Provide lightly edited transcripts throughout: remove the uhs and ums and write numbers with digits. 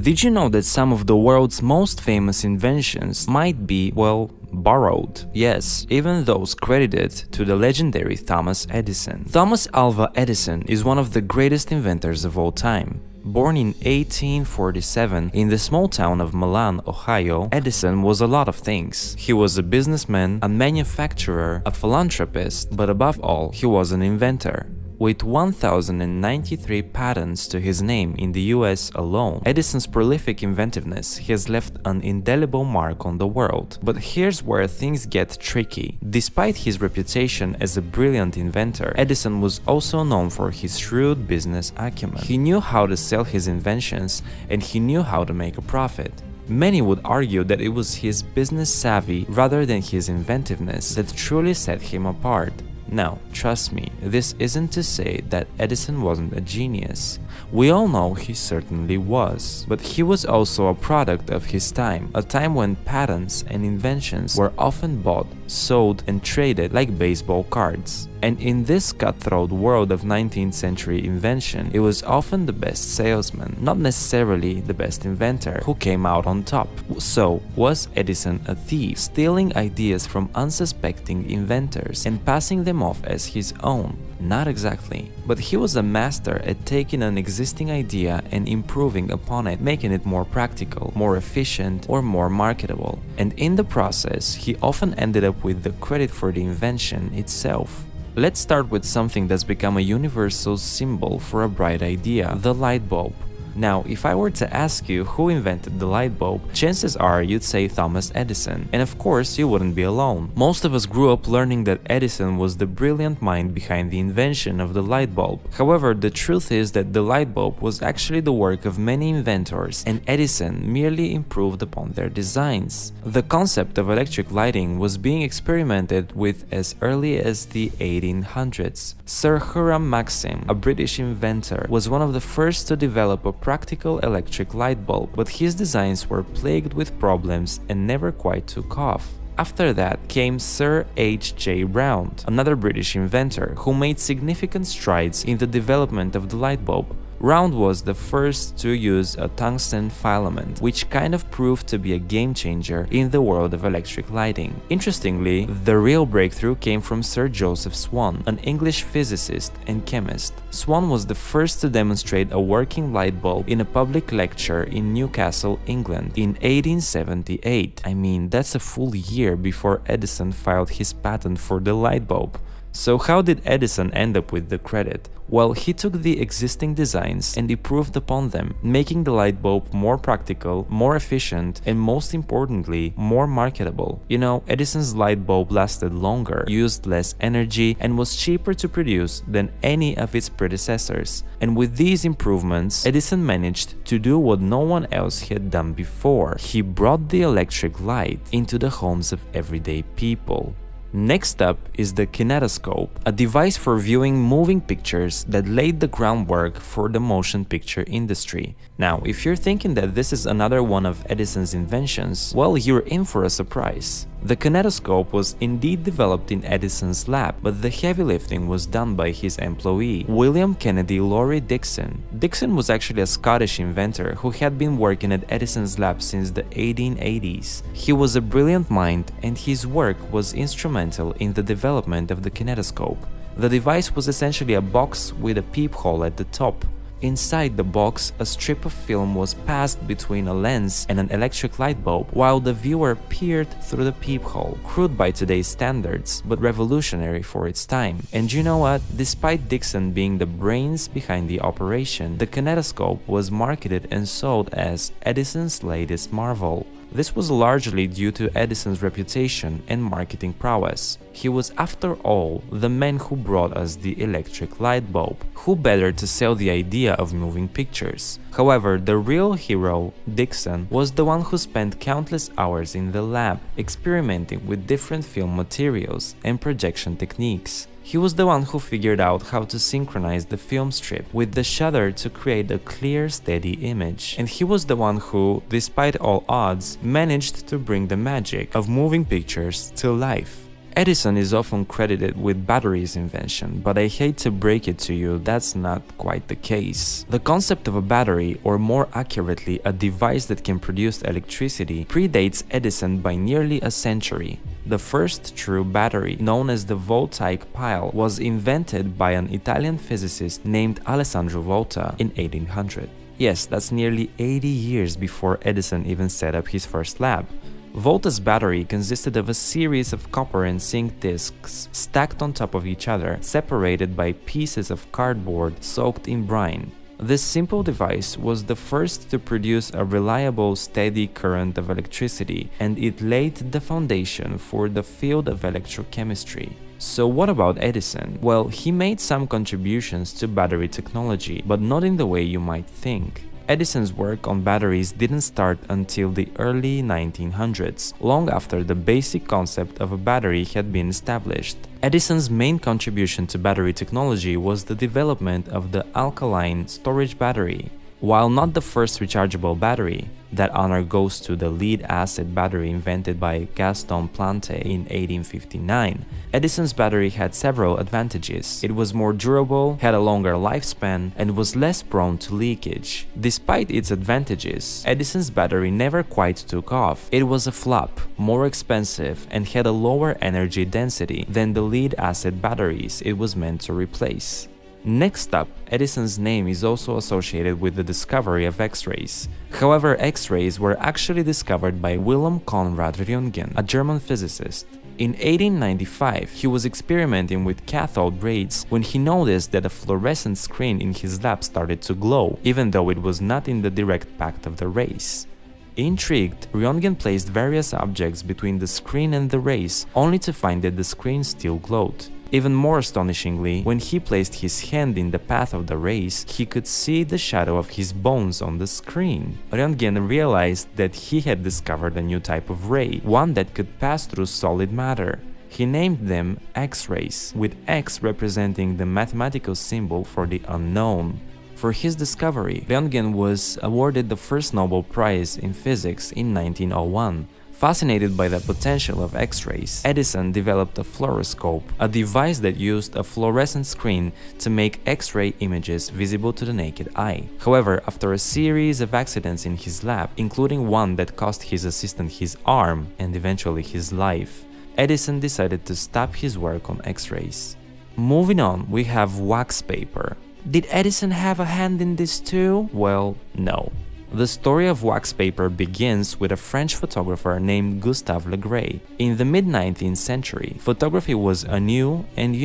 Did you know that some of the world's most famous inventions might be, well, borrowed? Yes, even those credited to the legendary Thomas Edison. Thomas Alva Edison is one of the greatest inventors of all time. Born in 1847 in the small town of Milan, Ohio, Edison was a lot of things. He was a businessman, a manufacturer, a philanthropist, but above all, he was an inventor. With 1,093 patents to his name in the US alone, Edison's prolific inventiveness has left an indelible mark on the world. But here's where things get tricky. Despite his reputation as a brilliant inventor, Edison was also known for his shrewd business acumen. He knew how to sell his inventions, and he knew how to make a profit. Many would argue that it was his business savvy rather than his inventiveness that truly set him apart. Now, trust me, this isn't to say that Edison wasn't a genius. We all know he certainly was. But he was also a product of his time, a time when patents and inventions were often bought, sold, and traded like baseball cards. And in this cutthroat world of 19th century invention, it was often the best salesman, not necessarily the best inventor, who came out on top. So, was Edison a thief, stealing ideas from unsuspecting inventors and passing them off as his own? Not exactly. But he was a master at taking an existing idea and improving upon it, making it more practical, more efficient, or more marketable. And in the process, he often ended up with the credit for the invention itself. Let's start with something that's become a universal symbol for a bright idea: the light bulb. Now, if I were to ask you who invented the light bulb, chances are you'd say Thomas Edison. And of course, you wouldn't be alone. Most of us grew up learning that Edison was the brilliant mind behind the invention of the light bulb. However, the truth is that the light bulb was actually the work of many inventors, and Edison merely improved upon their designs. The concept of electric lighting was being experimented with as early as the 1800s. Sir Hiram Maxim, a British inventor, was one of the first to develop a practical electric light bulb, but his designs were plagued with problems and never quite took off. After that came Sir H.J. Round, another British inventor who made significant strides in the development of the light bulb. Round was the first to use a tungsten filament, which kind of proved to be a game changer in the world of electric lighting. Interestingly, the real breakthrough came from Sir Joseph Swan, an English physicist and chemist. Swan was the first to demonstrate a working light bulb in a public lecture in Newcastle, England in 1878. I mean, that's a full year before Edison filed his patent for the light bulb. So how did Edison end up with the credit? Well, he took the existing designs and improved upon them, making the light bulb more practical, more efficient, and most importantly, more marketable. You know, Edison's light bulb lasted longer, used less energy, and was cheaper to produce than any of its predecessors. And with these improvements, Edison managed to do what no one else had done before. He brought the electric light into the homes of everyday people. Next up is the kinetoscope, a device for viewing moving pictures that laid the groundwork for the motion picture industry. Now, if you're thinking that this is another one of Edison's inventions, well, you're in for a surprise. The kinetoscope was indeed developed in Edison's lab, but the heavy lifting was done by his employee, William Kennedy Laurie Dixon. Dixon was actually a Scottish inventor who had been working at Edison's lab since the 1880s. He was a brilliant mind, and his work was instrumental in the development of the kinetoscope. The device was essentially a box with a peephole at the top. Inside the box, a strip of film was passed between a lens and an electric light bulb, while the viewer peered through the peephole. Crude by today's standards, but revolutionary for its time. And you know what? Despite Dixon being the brains behind the operation, the kinetoscope was marketed and sold as Edison's latest marvel. This was largely due to Edison's reputation and marketing prowess. He was, after all, the man who brought us the electric light bulb. Who better to sell the idea of moving pictures? However, the real hero, Dixon, was the one who spent countless hours in the lab, experimenting with different film materials and projection techniques. He was the one who figured out how to synchronize the film strip with the shutter to create a clear, steady image. And he was the one who, despite all odds, managed to bring the magic of moving pictures to life. Edison is often credited with batteries invention, but I hate to break it to you, that's not quite the case. The concept of a battery, or more accurately, a device that can produce electricity, predates Edison by nearly a century. The first true battery, known as the voltaic pile, was invented by an Italian physicist named Alessandro Volta in 1800. Yes, that's nearly 80 years before Edison even set up his first lab. Volta's battery consisted of a series of copper and zinc discs stacked on top of each other, separated by pieces of cardboard soaked in brine. This simple device was the first to produce a reliable, steady current of electricity, and it laid the foundation for the field of electrochemistry. So what about Edison? Well, he made some contributions to battery technology, but not in the way you might think. Edison's work on batteries didn't start until the early 1900s, long after the basic concept of a battery had been established. Edison's main contribution to battery technology was the development of the alkaline storage battery. While not the first rechargeable battery, that honor goes to the lead-acid battery invented by Gaston Plante in 1859, Edison's battery had several advantages. It was more durable, had a longer lifespan, and was less prone to leakage. Despite its advantages, Edison's battery never quite took off. It was a flop, more expensive, and had a lower energy density than the lead-acid batteries it was meant to replace. Next up, Edison's name is also associated with the discovery of X-rays. However, X-rays were actually discovered by Wilhelm Conrad Röntgen, a German physicist. In 1895, he was experimenting with cathode rays when he noticed that a fluorescent screen in his lab started to glow, even though it was not in the direct path of the rays. Intrigued, Röntgen placed various objects between the screen and the rays, only to find that the screen still glowed. Even more astonishingly, when he placed his hand in the path of the rays, he could see the shadow of his bones on the screen. Röntgen realized that he had discovered a new type of ray, one that could pass through solid matter. He named them X-rays, with X representing the mathematical symbol for the unknown. For his discovery, Röntgen was awarded the first Nobel Prize in Physics in 1901. Fascinated by the potential of X-rays, Edison developed a fluoroscope, a device that used a fluorescent screen to make X-ray images visible to the naked eye. However, after a series of accidents in his lab, including one that cost his assistant his arm and eventually his life, Edison decided to stop his work on X-rays. Moving on, we have wax paper. Did Edison have a hand in this too? Well, no. The story of wax paper begins with a French photographer named Gustave Le Gray. In the mid-19th century, photography was a new and,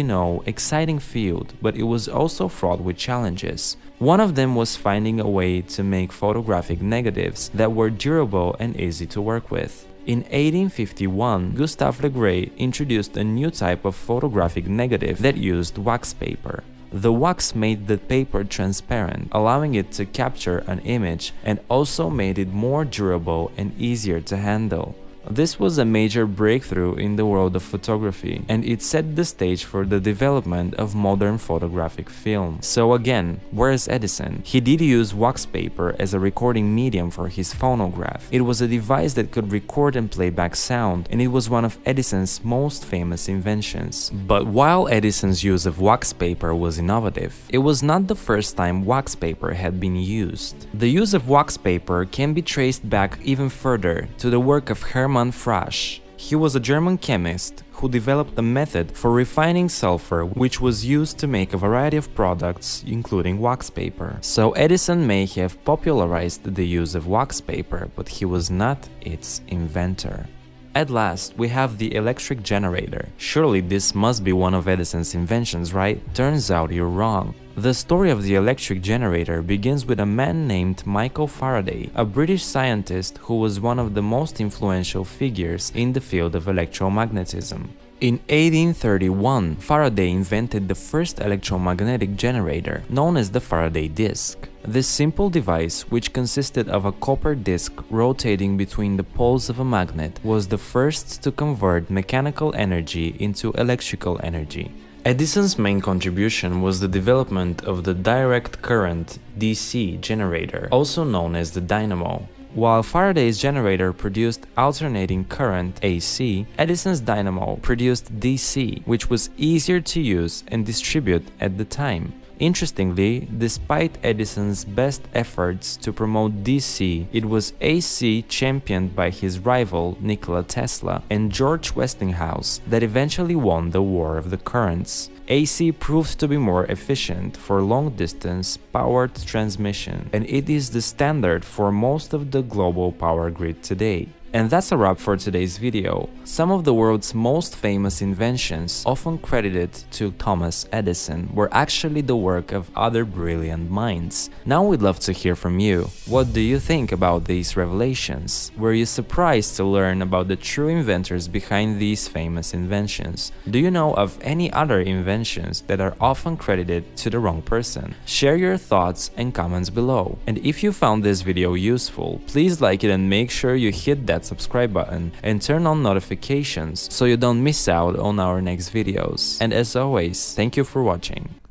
exciting field, but it was also fraught with challenges. One of them was finding a way to make photographic negatives that were durable and easy to work with. In 1851, Gustave Le Gray introduced a new type of photographic negative that used wax paper. The wax made the paper transparent, allowing it to capture an image, and also made it more durable and easier to handle. This was a major breakthrough in the world of photography, and it set the stage for the development of modern photographic film. So again, where's Edison? He did use wax paper as a recording medium for his phonograph. It was a device that could record and play back sound, and it was one of Edison's most famous inventions. But while Edison's use of wax paper was innovative, it was not the first time wax paper had been used. The use of wax paper can be traced back even further to the work of Hermann Frasch. He was a German chemist who developed a method for refining sulfur, which was used to make a variety of products, including wax paper. So Edison may have popularized the use of wax paper, but he was not its inventor. At last, we have the electric generator. Surely this must be one of Edison's inventions, right? Turns out you're wrong. The story of the electric generator begins with a man named Michael Faraday, a British scientist who was one of the most influential figures in the field of electromagnetism. In 1831, Faraday invented the first electromagnetic generator, known as the Faraday disc. This simple device, which consisted of a copper disc rotating between the poles of a magnet, was the first to convert mechanical energy into electrical energy. Edison's main contribution was the development of the direct current (DC) generator, also known as the dynamo. While Faraday's generator produced alternating current AC, Edison's dynamo produced DC, which was easier to use and distribute at the time. Interestingly, despite Edison's best efforts to promote DC, it was AC championed by his rival Nikola Tesla and George Westinghouse that eventually won the war of the currents. AC proved to be more efficient for long-distance powered transmission, and it is the standard for most of the global power grid today. And that's a wrap for today's video. Some of the world's most famous inventions, often credited to Thomas Edison, were actually the work of other brilliant minds. Now we'd love to hear from you. What do you think about these revelations? Were you surprised to learn about the true inventors behind these famous inventions? Do you know of any other inventions that are often credited to the wrong person? Share your thoughts and comments below. And if you found this video useful, please like it and make sure you hit that subscribe button and turn on notifications so you don't miss out on our next videos. And as always, thank you for watching.